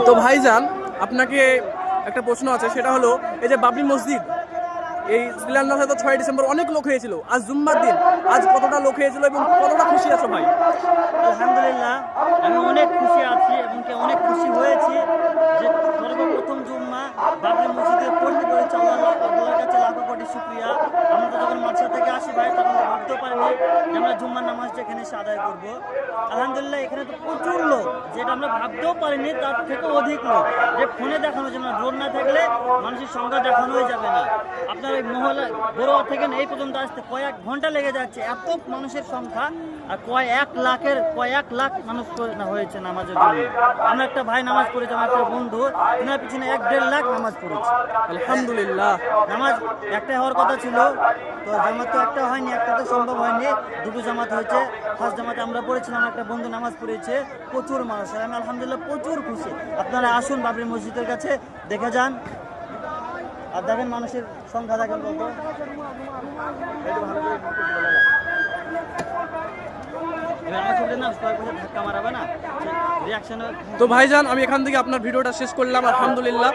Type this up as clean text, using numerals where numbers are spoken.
তো ভাইজান আপনাকে একটা প্রশ্ন আছে, সেটা হলো এই যে বাবরি মসজিদ এই শিলান্যাসে তো 6 ডিসেম্বর অনেক লোক হয়েছিল, আজ জুম্মার দিন, আজ কতটা লোক হয়েছিল এবং কতটা খুশি আছো ভাই? আলহামদুলিল্লাহ, আমি অনেক খুশি আছি এবং অনেক খুশি হয়েছি যে সর্বপ্রথম জুম্মা বাবরি মসজিদে পড়তে পেরেছি। আল্লাহর কাছে লাখো কোটি শুকরিয়া। আমরা তো যখন মাদ্রাসা থেকে আসি ভাই, তখন তো ভাবতেও পারিনি যে আমরা জুম্মার নামাজটা এখানে এসে আদায় করবো। আলহামদুলিল্লাহ, এখানে তো প্রচুর লোক, যেটা আমরা ভাবতেও পারিনি তার থেকে অধিক লোক। যে ফোনে দেখানো যাবে না, ড্রোন না থাকলে মানুষের সংখ্যা দেখানোই যাবে না। আপনার এই মহল্লা বড়ুয়া থেকে এই পর্যন্ত আসতে কয়েক ঘন্টা লেগে যাচ্ছে, এত মানুষের সংখ্যা। আর কয়েক লাখ মানুষ হয়েছে নামাজের জন্য। আমরা একটা ভাই নামাজ পড়েছি, আমার একটা বন্ধু, ওনার পিছনে 1-1.5 লাখ নামাজ পড়েছে। আলহামদুলিল্লাহ। নামাজ একটা হওয়ার কথা ছিল, তো জামাত তো একটা হয়নি, একটা তো সম্ভব হয়নি, দুটো জামাত হয়েছে। ফার্স্ট জামাতে আমরা পড়েছিলাম, একটা বন্ধু নামাজ পড়েছে, প্রচুর মানুষ। আর আমি আলহামদুলিল্লাহ প্রচুর খুশি। আপনারা আসুন বাবরি মসজিদের কাছে, দেখে যান। আর দেখেন মানুষের সংখ্যা দেখেন কত। তো ভাইজান আমি এখান থেকে আপনার ভিডিওটা শেষ করলাম। আলহামদুলিল্লাহ।